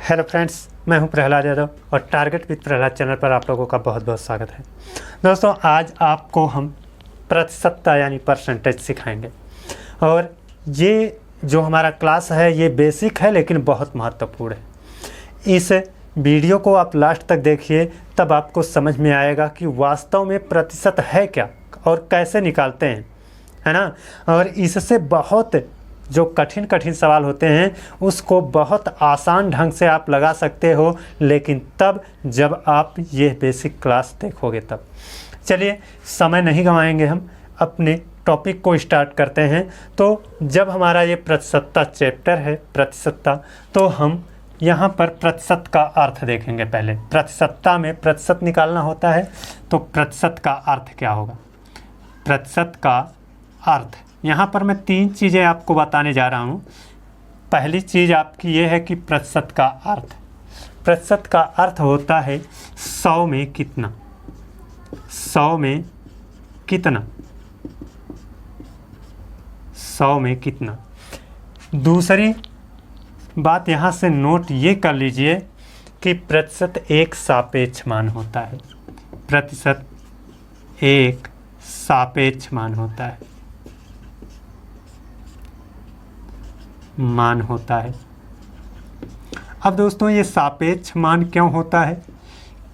Hello friends, मैं हूं प्रहलाद यादव और टारगेट विद प्रहलाद चैनल पर आप लोगों का बहुत बहुत स्वागत है। दोस्तों, आज आपको हम प्रतिशतता यानी परसेंटेज सिखाएंगे और ये जो हमारा क्लास है ये बेसिक है लेकिन बहुत महत्वपूर्ण है। इस वीडियो को आप लास्ट तक देखिए, तब आपको समझ में आएगा कि वास्तव में प्रतिशत है क्या और कैसे निकालते हैं, है ना। और इससे बहुत जो कठिन सवाल होते हैं उसको बहुत आसान ढंग से आप लगा सकते हो, लेकिन तब जब आप ये बेसिक क्लास देखोगे तब। चलिए, समय नहीं गंवाएंगे, हम अपने टॉपिक को स्टार्ट करते हैं। तो जब हमारा ये प्रतिशतता चैप्टर है प्रतिशतता, तो हम यहाँ पर प्रतिशत का अर्थ देखेंगे। पहले प्रतिशतता में प्रतिशत निकालना होता है, तो प्रतिशत का अर्थ क्या होगा। प्रतिशत का अर्थ यहाँ पर मैं 3 चीज़ें आपको बताने जा रहा हूँ। पहली चीज़ आपकी ये है कि प्रतिशत का अर्थ। प्रतिशत का अर्थ होता है 100 में कितना, 100 में कितना, 100 में कितना। दूसरी बात यहाँ से नोट ये कर लीजिए कि प्रतिशत एक सापेक्ष मान होता है। प्रतिशत एक सापेक्ष मान होता है, मान होता है। अब दोस्तों, ये सापेक्ष मान क्यों होता है?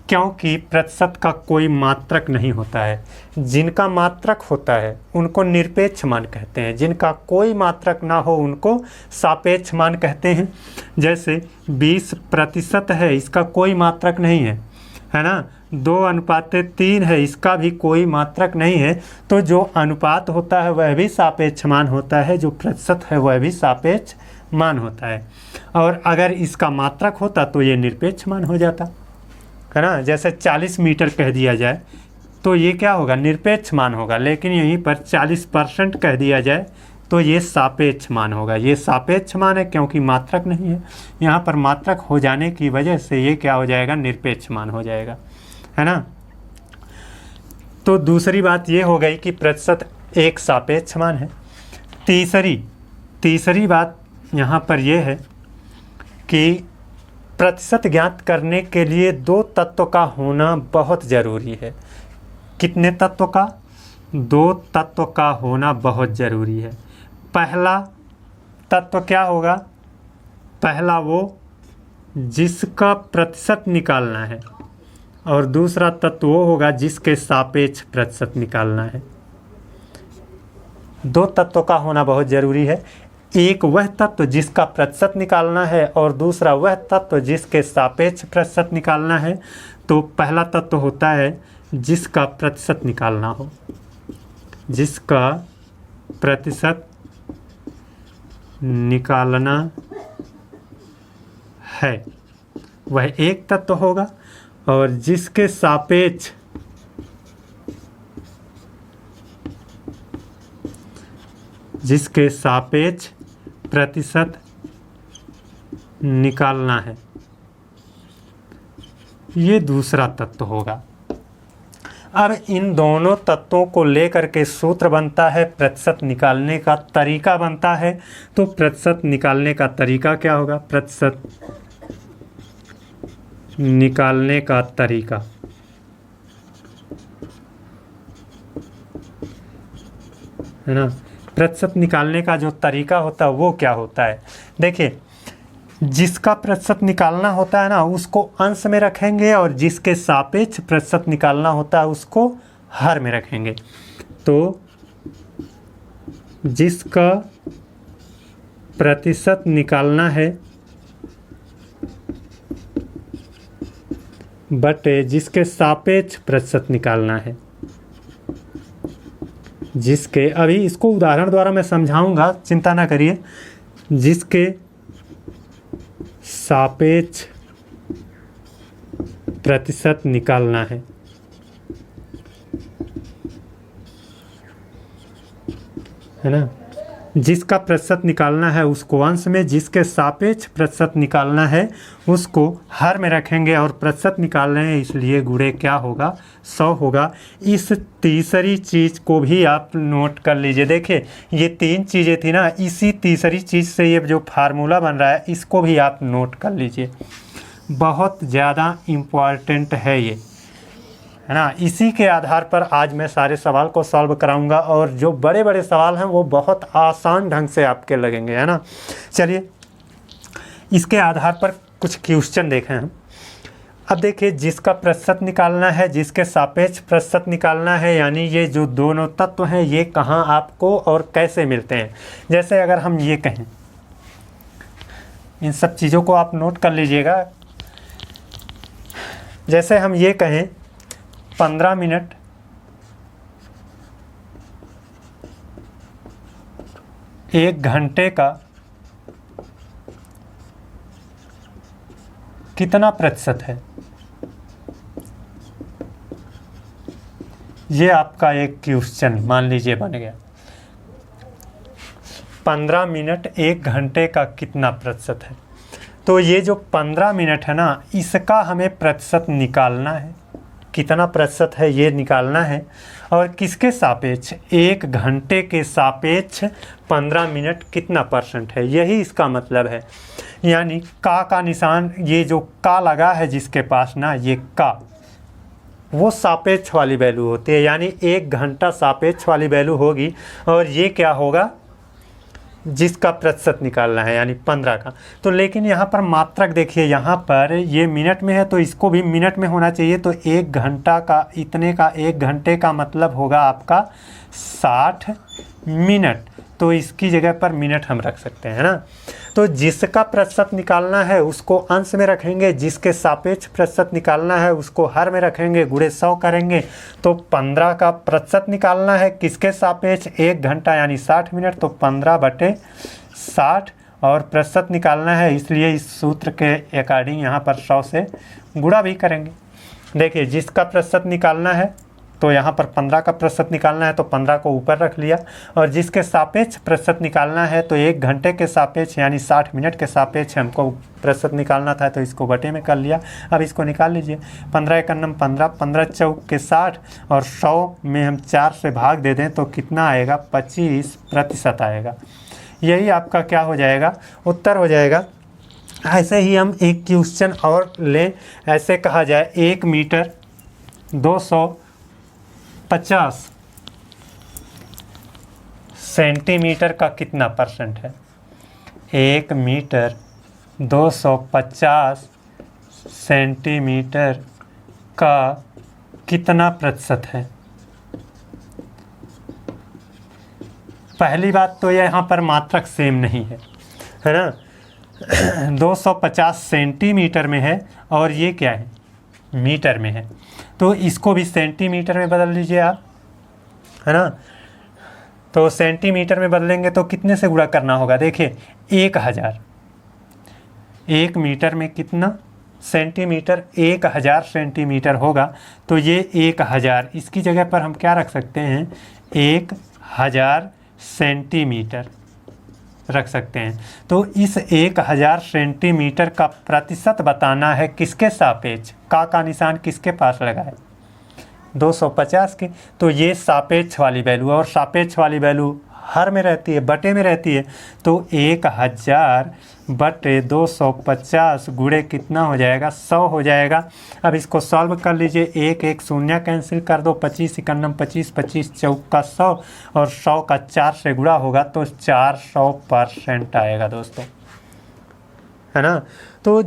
क्योंकि प्रतिशत का कोई मात्रक नहीं होता है। जिनका मात्रक होता है उनको निरपेक्ष मान कहते हैं, जिनका कोई मात्रक ना हो उनको सापेक्ष मान कहते हैं। जैसे 20% है, इसका कोई मात्रक नहीं है ना। 2:3 है, इसका भी कोई मात्रक नहीं है। तो जो अनुपात होता है वह भी सापेक्ष मान होता है, जो प्रतिशत है वह भी सापेक्ष मान होता है। और अगर इसका मात्रक होता तो ये निरपेक्ष मान हो जाता, है ना। जैसे 40 मीटर कह दिया जाए तो ये क्या होगा, निरपेक्ष मान होगा। लेकिन यहीं पर 40% कह दिया जाए तो ये सापेक्ष मान होगा। ये सापेक्ष मान है क्योंकि मात्रक नहीं है। यहाँ पर मात्रक हो जाने की वजह से ये क्या हो जाएगा, निरपेक्ष मान हो जाएगा, है ना। तो दूसरी बात ये हो गई कि प्रतिशत एक सापेक्ष मान है। तीसरी बात यहाँ पर यह है कि प्रतिशत ज्ञात करने के लिए 2 तत्व का होना बहुत ज़रूरी है। कितने तत्व का? 2 तत्व का होना बहुत ज़रूरी है। पहला तत्व क्या होगा? पहला वो जिसका प्रतिशत निकालना है, और दूसरा तत्व वो होगा जिसके सापेक्ष प्रतिशत निकालना है। 2 तत्व का होना बहुत ज़रूरी है। एक वह तत्व जिसका प्रतिशत निकालना है और दूसरा वह तत्व जिसके सापेक्ष प्रतिशत निकालना है। तो पहला तत्व होता है जिसका प्रतिशत निकालना हो, जिसका प्रतिशत निकालना है वह एक तत्व होगा, और जिसके सापेक्ष प्रतिशत निकालना है ये दूसरा तत्व होगा। अब इन दोनों तत्वों को लेकर के सूत्र बनता है, प्रतिशत निकालने का तरीका बनता है। तो प्रतिशत निकालने का तरीका क्या होगा? प्रतिशत निकालने का तरीका, है ना। प्रतिशत निकालने का जो तरीका होता है वो क्या होता है? देखिए, जिसका प्रतिशत निकालना होता है ना उसको अंश में रखेंगे, और जिसके सापेक्ष प्रतिशत निकालना होता है उसको हर में रखेंगे। तो जिसका प्रतिशत निकालना है बटे जिसके सापेक्ष प्रतिशत निकालना है, जिसके, अभी इसको उदाहरण द्वारा मैं समझाऊंगा, चिंता ना करिए। जिसके सापेक्ष प्रतिशत निकालना है, है ना। जिसका प्रतिशत निकालना है उसको अंश में, जिसके सापेक्ष प्रतिशत निकालना है उसको हर में रखेंगे और प्रतिशत निकाल रहे हैं इसलिए गुणे क्या होगा, 100 होगा। इस तीसरी चीज़ को भी आप नोट कर लीजिए। देखिए ये 3 चीज़ें थी ना, इसी तीसरी चीज़ से ये जो फार्मूला बन रहा है इसको भी आप नोट कर लीजिए, बहुत ज़्यादा इम्पॉर्टेंट है ये, है ना। इसी के आधार पर आज मैं सारे सवाल को सॉल्व कराऊंगा और जो बड़े बड़े सवाल हैं वो बहुत आसान ढंग से आपके लगेंगे, है ना। चलिए इसके आधार पर कुछ क्वेश्चन देखें हम। अब देखिए जिसका प्रतिशत निकालना है, जिसके सापेक्ष प्रतिशत निकालना है, यानी ये जो दोनों तत्व हैं ये कहाँ आपको और कैसे मिलते हैं। जैसे अगर हम ये कहें, इन सब चीज़ों को आप नोट कर लीजिएगा। जैसे हम ये कहें 15 मिनट एक घंटे का कितना प्रतिशत है, ये आपका एक क्वेश्चन मान लीजिए बन गया। 15 मिनट एक घंटे का कितना प्रतिशत है, तो ये जो 15 मिनट है ना इसका हमें प्रतिशत निकालना है, कितना प्रतिशत है ये निकालना है। और किसके सापेक्ष, एक घंटे के सापेक्ष 15 मिनट कितना परसेंट है, यही इसका मतलब है। यानी का निशान, ये जो का लगा है जिसके पास ना, ये का वो सापेक्ष वाली वैल्यू होती है, यानी एक घंटा सापेक्ष वाली वैल्यू होगी। और ये क्या होगा, जिसका प्रतिशत निकालना है यानी 15 का। तो लेकिन यहाँ पर मात्रक देखिए, यहाँ पर ये मिनट में है तो इसको भी मिनट में होना चाहिए। तो एक घंटा का इतने का, एक घंटे का मतलब होगा आपका 60 मिनट, तो इसकी जगह पर मिनट हम रख सकते हैं ना। तो जिसका प्रतिशत निकालना है उसको अंश में रखेंगे, जिसके सापेक्ष प्रतिशत निकालना है उसको हर में रखेंगे, गुणे 100 करेंगे। तो 15 का प्रतिशत निकालना है किसके सापेक्ष, एक घंटा यानी 60 मिनट, तो 15/60 और प्रतिशत निकालना है इसलिए इस सूत्र के अकॉर्डिंग यहाँ पर 100 से गुणा भी करेंगे। देखिए जिसका प्रतिशत निकालना है तो यहाँ पर 15 का प्रतिशत निकालना है तो 15 को ऊपर रख लिया, और जिसके सापेक्ष प्रतिशत निकालना है तो एक घंटे के सापेक्ष यानी 60 मिनट के सापेक्ष हमको प्रतिशत निकालना था तो इसको बटे में कर लिया। अब इसको निकाल लीजिए, 15 एकन्नम 15, 15 चौक के 60 और 100 में हम 4 से भाग दे दें तो कितना आएगा, 25% आएगा। यही आपका क्या हो जाएगा, उत्तर हो जाएगा। ऐसे ही हम एक क्वेश्चन और लें, ऐसे कहा जाए 1 मीटर 250 सेंटीमीटर का कितना परसेंट है। 1 मीटर 250 सेंटीमीटर का कितना प्रतिशत है। पहली बात तो यहाँ पर मात्रक सेम नहीं है ना। 250 सेंटीमीटर में है और ये क्या है, मीटर में है, तो इसको भी सेंटीमीटर में बदल लीजिए आप, है ना। तो सेंटीमीटर में बदलेंगे तो कितने से गुणा करना होगा, देखिए 1000, 1 मीटर में कितना सेंटीमीटर, 1000 सेंटीमीटर होगा। तो ये 1000, इसकी जगह पर हम क्या रख सकते हैं, 1000 सेंटीमीटर रख सकते हैं। तो इस 1000 सेंटीमीटर का प्रतिशत बताना है किसके सापेक्ष, का निशान किसके पास लगा है, 250 के। तो ये सापेक्ष वाली वैल्यू, और सापेक्ष वाली वैल्यू हर में रहती है, बटे में रहती है। तो 1000 बटे 250 गुणे कितना हो जाएगा, 100 हो जाएगा। अब इसको सॉल्व कर लीजिए, 1 1 शून्य कैंसिल कर दो, 25 एकन्नम 25, 25 चौका 100 और 100 का 4 से गुणा होगा तो 400% आएगा दोस्तों, है ना। तो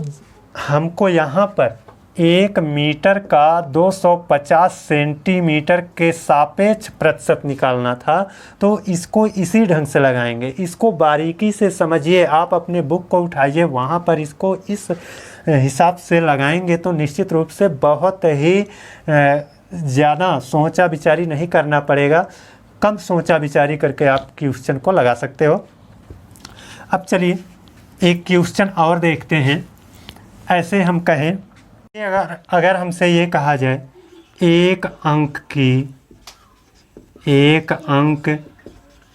हमको यहाँ पर 1 मीटर का 250 सेंटीमीटर के सापेक्ष प्रतिशत निकालना था, तो इसको इसी ढंग से लगाएंगे। इसको बारीकी से समझिए, आप अपने बुक को उठाइए, वहाँ पर इसको इस हिसाब से लगाएंगे तो निश्चित रूप से बहुत ही ज़्यादा सोचा विचारी नहीं करना पड़ेगा, कम सोचा विचारी करके आप क्वेश्चन को लगा सकते हो। अब चलिए एक क्वेश्चन और देखते हैं। ऐसे हम कहें, अगर हमसे ये कहा जाए एक अंक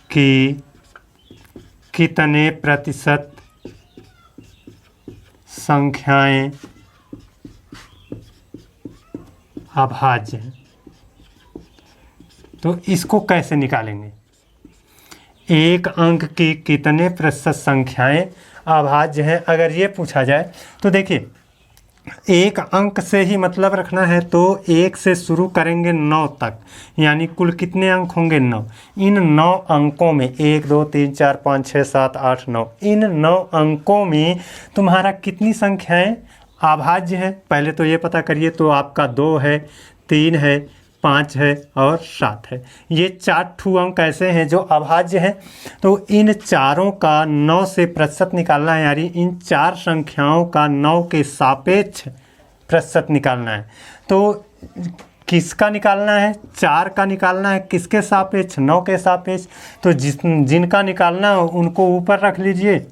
की कितने प्रतिशत संख्याएं अभाज्य हैं। तो इसको कैसे निकालेंगे? एक अंक की कितने प्रतिशत संख्याएं अभाज्य हैं, अगर ये पूछा जाए तो देखिए, एक अंक से ही मतलब रखना है तो 1 से शुरू करेंगे 9 तक, यानी कुल कितने अंक होंगे? 9। इन 9 अंकों में 1 2 3 4 5 6 7 8 9, इन 9 अंकों में तुम्हारा कितनी संख्याएं अभाज्य है? पहले तो ये पता करिए। तो आपका 2 है, 3 है, 5 है और 7 है। ये 4 अंक ऐसे हैं जो अभाज्य हैं। तो इन चारों का 9 से प्रतिशत निकालना है, यानी इन 4 संख्याओं का 9 के सापेक्ष प्रतिशत निकालना है। तो किसका निकालना है? 4 का निकालना है। किसके सापेक्ष? 9 के सापेक्ष। तो जिनका निकालना हो उनको ऊपर रख लीजिए।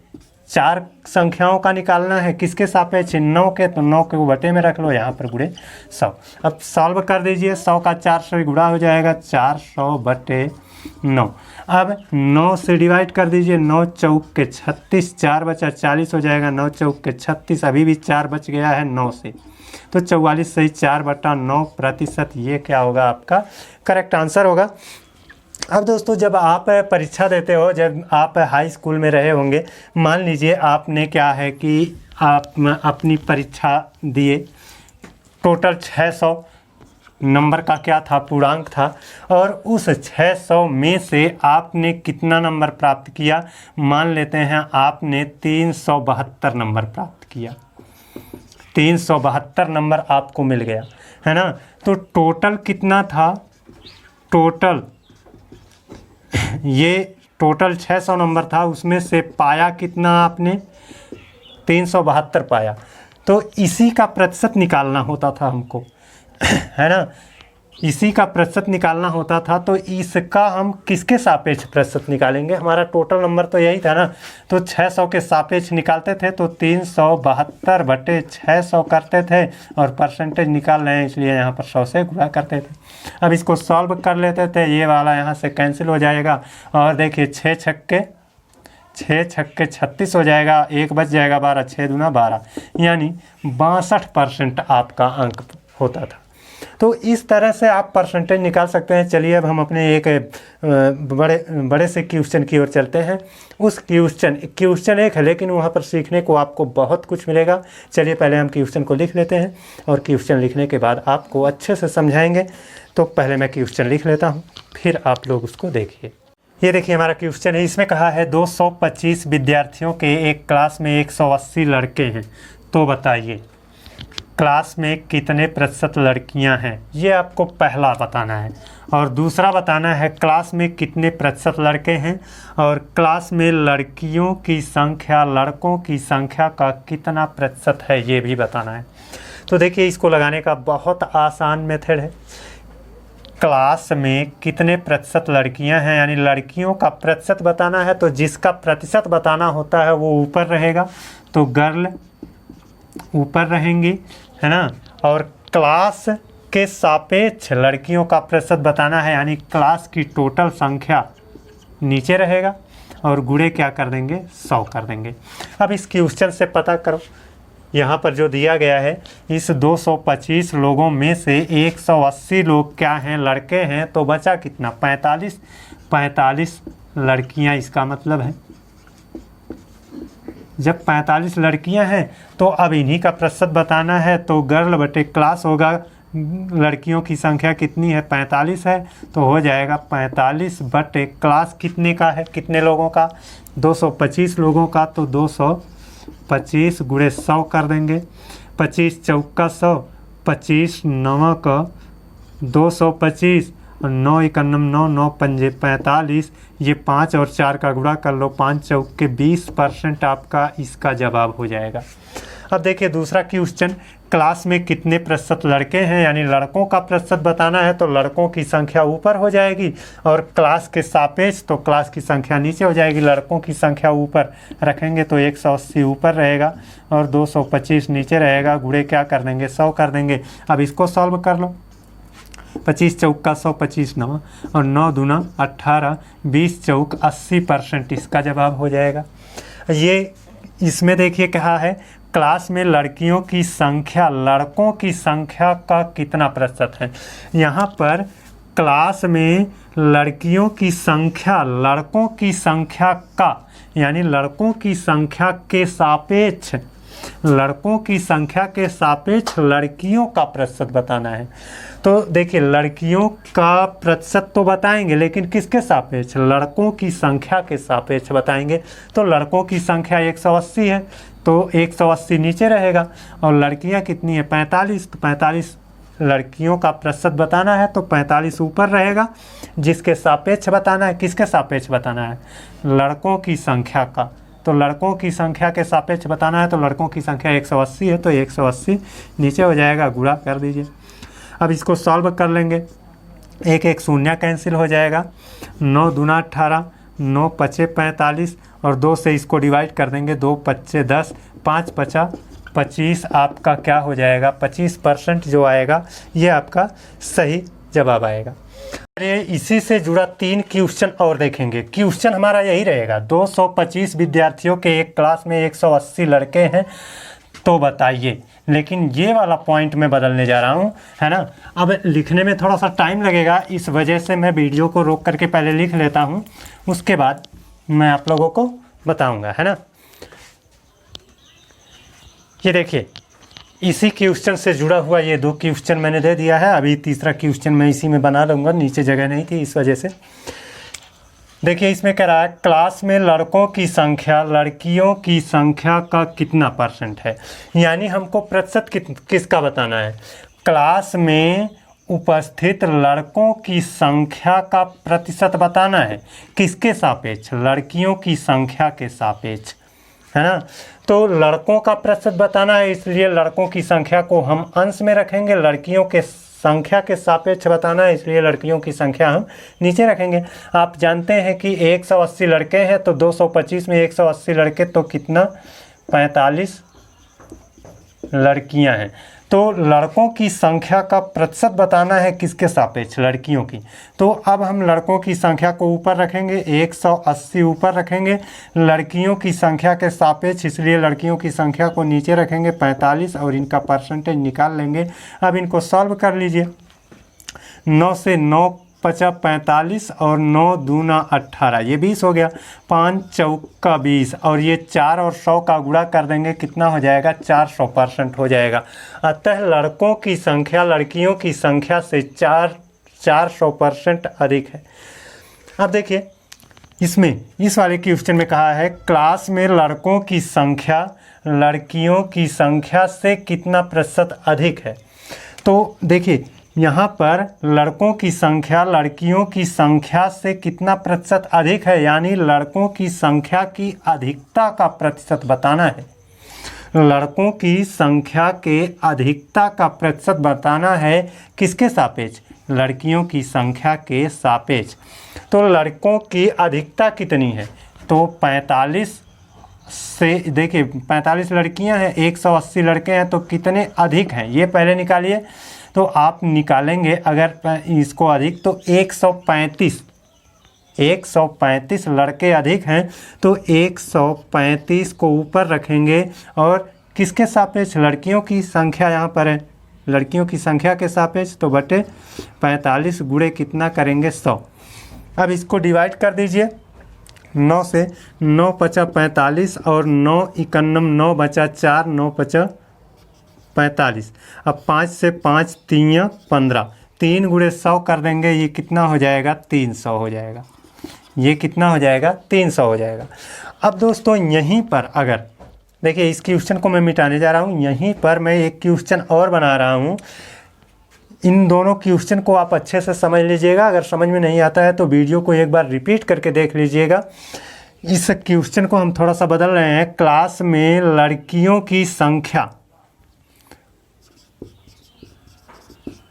4 संख्याओं का निकालना है, किसके सापेक्ष? 9 के। तो 9 के बटे में रख लो, यहाँ पर गुणे 100। अब सॉल्व कर दीजिए। 100 का 4 से गुणा हो जाएगा, 400 बटे 9। अब 9 से डिवाइड कर दीजिए। 9 चौक के 36, 4 बचा 40 हो जाएगा। 9 चौक के 36, अभी भी 4 बच गया है 9 से। तो 44 सही 4/9%। ये क्या होगा? आपका करेक्ट आंसर होगा। अब दोस्तों, जब आप परीक्षा देते हो, जब आप हाई स्कूल में रहे होंगे, मान लीजिए आपने क्या है कि आप अपनी परीक्षा दिए, टोटल 600 नंबर का क्या था? पूर्णांक था। और उस 600 में से आपने कितना नंबर प्राप्त किया? मान लेते हैं आपने 372 नंबर प्राप्त किया। 372 नंबर आपको मिल गया, है ना? तो टोटल कितना था? टोटल ये टोटल 600 नंबर था, उसमें से पाया कितना आपने? 372 पाया। तो इसी का प्रतिशत निकालना होता था हमको, है ना? इसी का प्रतिशत निकालना होता था। तो इसका हम किसके सापेक्ष प्रतिशत निकालेंगे? हमारा टोटल नंबर तो यही था ना। तो 600 के सापेक्ष निकालते थे, तो 372 बटे 600 करते थे, और परसेंटेज निकाल रहे हैं इसलिए यहाँ पर 100 से गुणा करते थे। अब इसको सॉल्व कर लेते थे, ये वाला यहाँ से कैंसिल हो जाएगा। और देखिए 6 छक्के 36 हो जाएगा, 1 बच जाएगा 12, 6 दूना 12, यानी 62% आपका अंक होता था। तो इस तरह से आप परसेंटेज निकाल सकते हैं। चलिए अब हम अपने एक बड़े से क्वेश्चन की ओर चलते हैं। उस क्वेश्चन एक है, लेकिन वहाँ पर सीखने को आपको बहुत कुछ मिलेगा। चलिए पहले हम क्वेश्चन को लिख लेते हैं, और क्वेश्चन लिखने के बाद आपको अच्छे से समझाएंगे। तो पहले मैं क्वेश्चन लिख लेता हूँ, फिर आप लोग उसको देखिए। ये देखिए हमारा क्वेश्चन है। इसमें कहा है 225 विद्यार्थियों के एक क्लास में 180 लड़के हैं, तो बताइए क्लास में कितने प्रतिशत लड़कियां हैं? ये आपको पहला बताना है। और दूसरा बताना है क्लास में कितने प्रतिशत लड़के हैं, और क्लास में लड़कियों की संख्या लड़कों की संख्या का कितना प्रतिशत है, ये भी बताना है। तो देखिए इसको लगाने का बहुत आसान मेथड है। क्लास में कितने प्रतिशत लड़कियां हैं, यानी लड़कियों का प्रतिशत बताना है। तो जिसका प्रतिशत बताना होता है वो ऊपर रहेगा, तो गर्ल ऊपर रहेंगी, है ना? और क्लास के सापेक्ष लड़कियों का प्रतिशत बताना है, यानी क्लास की टोटल संख्या नीचे रहेगा, और गुणे क्या कर देंगे? 100 कर देंगे। अब इस क्वेश्चन से पता करो, यहाँ पर जो दिया गया है, इस 225 लोगों में से 180 लोग क्या हैं? लड़के हैं। तो बचा कितना? 45 लड़कियाँ। इसका मतलब है जब 45 लड़कियां हैं तो अब इन्हीं का प्रतिशत बताना है। तो गर्ल बटे क्लास होगा, लड़कियों की संख्या कितनी है? 45 है, तो हो जाएगा 45 बटे क्लास कितने का है? कितने लोगों का? 225 लोगों का। तो 225 गुणे 100 कर देंगे। 25 चौका 100, 25 9 का 225, 9 एकन्नम 9, 9 पंजे 45। ये 5 और 4 का गुणा कर लो, 5 चौक के 20% आपका इसका जवाब हो जाएगा। अब देखिए दूसरा क्वेश्चन, क्लास में कितने प्रतिशत लड़के हैं, यानी लड़कों का प्रतिशत बताना है। तो लड़कों की संख्या ऊपर हो जाएगी, और क्लास के सापेक्ष तो क्लास की संख्या नीचे हो जाएगी। लड़कों की संख्या ऊपर रखेंगे तो 180 ऊपर रहेगा, और 225 नीचे रहेगा। गुणे क्या कर देंगे? 100 कर देंगे। अब इसको सॉल्व कर लो। 25 चौक का 100, 25 9 और 9 दूना 18, 20 चौक 80% इसका जवाब हो जाएगा। ये इसमें देखिए कहा है क्लास में लड़कियों की संख्या लड़कों की संख्या का कितना प्रतिशत है। यहाँ पर क्लास में लड़कियों की संख्या लड़कों की संख्या का यानी लड़कों की संख्या के सापेक्ष लड़कों की संख्या के सापेक्ष लड़कियों का प्रतिशत बताना है। तो देखिए लड़कियों का प्रतिशत तो बताएंगे लेकिन किसके सापेक्ष, लड़कों की संख्या के सापेक्ष बताएंगे। तो लड़कों की संख्या 180 है तो 180 नीचे रहेगा और लड़कियां कितनी है 45, तो 45 लड़कियों का प्रतिशत बताना है तो 45 ऊपर रहेगा। जिसके सापेक्ष बताना है, किसके सापेक्ष बताना है, लड़कों की संख्या का। तो लड़कों की संख्या के सापेक्ष बताना है तो लड़कों की संख्या 180 है तो 180 नीचे हो जाएगा, गुणा कर दीजिए। अब इसको सॉल्व कर लेंगे, एक एक शून्य कैंसिल हो जाएगा, 9 दूना 18, 9 पचे 45 और 2 से इसको डिवाइड कर देंगे, 2 पच्चे 10, 5 पचा 25 आपका क्या हो जाएगा 25% जो आएगा ये आपका सही जवाब आएगा। इसी से जुड़ा 3 क्वेश्चन और देखेंगे। क्वेश्चन हमारा यही रहेगा 225 विद्यार्थियों के एक क्लास में 180 लड़के हैं तो बताइए, लेकिन ये वाला पॉइंट मैं बदलने जा रहा हूँ, है ना। अब लिखने में थोड़ा सा टाइम लगेगा, इस वजह से मैं वीडियो को रोक करके पहले लिख लेता हूँ, उसके बाद मैं आप लोगों को बताऊँगा, है ना। ये देखिए इसी क्वेश्चन से जुड़ा हुआ ये 2 क्वेश्चन मैंने दे दिया है। अभी तीसरा क्वेश्चन मैं इसी में बना लूँगा, नीचे जगह नहीं थी इस वजह से। देखिए इसमें कह रहा है क्लास में लड़कों की संख्या लड़कियों की संख्या का कितना परसेंट है, यानी हमको प्रतिशत किसका बताना है, क्लास में उपस्थित लड़कों की संख्या का प्रतिशत बताना है। किसके सापेक्ष, लड़कियों की संख्या के सापेक्ष, है ना। तो लड़कों का प्रतिशत बताना है इसलिए लड़कों की संख्या को हम अंश में रखेंगे, लड़कियों के संख्या के सापेक्ष बताना है इसलिए लड़कियों की संख्या हम नीचे रखेंगे। आप जानते हैं कि 180 लड़के हैं तो 225 में 180 लड़के तो कितना 45 लड़कियां हैं। तो लड़कों की संख्या का प्रतिशत बताना है किसके सापेक्ष, लड़कियों की। तो अब हम लड़कों की संख्या को ऊपर रखेंगे, 180 ऊपर रखेंगे, लड़कियों की संख्या के सापेक्ष इसलिए लड़कियों की संख्या को नीचे रखेंगे 45 और इनका परसेंटेज निकाल लेंगे। अब इनको सॉल्व कर लीजिए, 9 से 9 पचा 45 और 9 दूना 18, ये 20 हो गया, 5 चौका 20 और ये 4 और 100 का गुणा कर देंगे, कितना हो जाएगा 400% हो जाएगा। अतः लड़कों की संख्या लड़कियों की संख्या से 400% अधिक है। अब देखिए इसमें इस वाले क्वेश्चन में कहा है क्लास में लड़कों की संख्या लड़कियों की संख्या से कितना प्रतिशत अधिक है। तो देखिए यहाँ पर लड़कों की संख्या लड़कियों की संख्या से कितना प्रतिशत अधिक है, यानी लड़कों की संख्या की अधिकता का प्रतिशत बताना है। लड़कों की संख्या के अधिकता का प्रतिशत बताना है किसके सापेक्ष, लड़कियों की संख्या के सापेक्ष। तो लड़कों की अधिकता कितनी है, तो 45 से देखिए 45 लड़कियां हैं, 180 लड़के हैं तो कितने अधिक हैं ये पहले निकालिए। तो आप निकालेंगे अगर इसको अधिक तो 135 लड़के अधिक हैं तो 135 को ऊपर रखेंगे और किसके सापेक्ष, लड़कियों की संख्या यहाँ पर है, लड़कियों की संख्या के सापेक्ष, तो बटे 45 गुणे कितना करेंगे 100। अब इसको डिवाइड कर दीजिए, 9 से 9 पचा 45 और 9 इकन्नम 9 बचा 4, 9 पचा 45। अब 5 से 5 3 15, 3 गुणे 100 कर देंगे, ये कितना हो जाएगा 300 हो जाएगा, ये कितना हो जाएगा 300 हो जाएगा। अब दोस्तों यहीं पर अगर देखिए इस क्वेश्चन को मैं मिटाने जा रहा हूँ, यहीं पर मैं एक क्वेश्चन और बना रहा हूँ। इन दोनों क्वेश्चन को आप अच्छे से समझ लीजिएगा, अगर समझ में नहीं आता है तो वीडियो को एक बार रिपीट करके देख लीजिएगा। इस क्वेश्चन को हम थोड़ा सा बदल रहे हैं, क्लास में लड़कियों की संख्या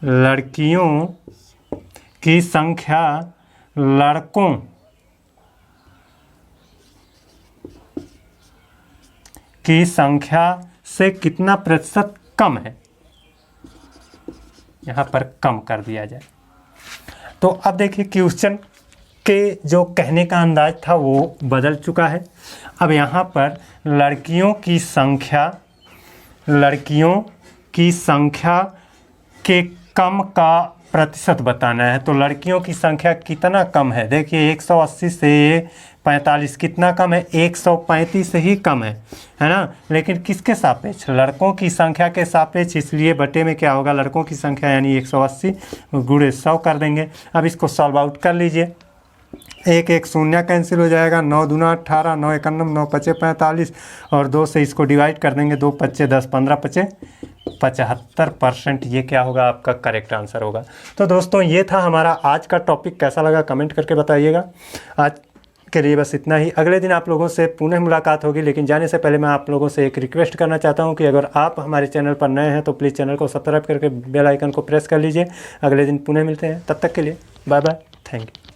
लड़कियों की संख्या लड़कों की संख्या से कितना प्रतिशत कम है, यहाँ पर कम कर दिया जाए। तो अब देखिए क्वेश्चन के जो कहने का अंदाज था वो बदल चुका है। अब यहाँ पर लड़कियों की संख्या के कम का प्रतिशत बताना है। तो लड़कियों की संख्या कितना कम है, देखिए 180 से 45 कितना कम है, 135 से ही कम है ना। लेकिन किसके सापेक्ष, लड़कों की संख्या के सापेक्ष, इसलिए बटे में क्या होगा, लड़कों की संख्या यानी 180 गुणे 100 कर देंगे। अब इसको सॉल्व आउट कर लीजिए, एक एक शून्य कैंसिल हो जाएगा, 9 दूना 18, 9 एकानम, 9 पचे 45 और 2 से इसको डिवाइड कर देंगे, 2 पच्चे 10, 15 पचे 75%। ये क्या होगा, आपका करेक्ट आंसर होगा। तो दोस्तों ये था हमारा आज का टॉपिक, कैसा लगा कमेंट करके बताइएगा। आज के लिए बस इतना ही, अगले दिन आप लोगों से पुनः मुलाकात होगी। लेकिन जाने से पहले मैं आप लोगों से एक रिक्वेस्ट करना चाहता हूं कि अगर आप हमारे चैनल पर नए हैं तो प्लीज़ चैनल को सब्सक्राइब करके बेल आइकन को प्रेस कर लीजिए। अगले दिन पुनः मिलते हैं, तब तक के लिए बाय बाय, थैंक यू।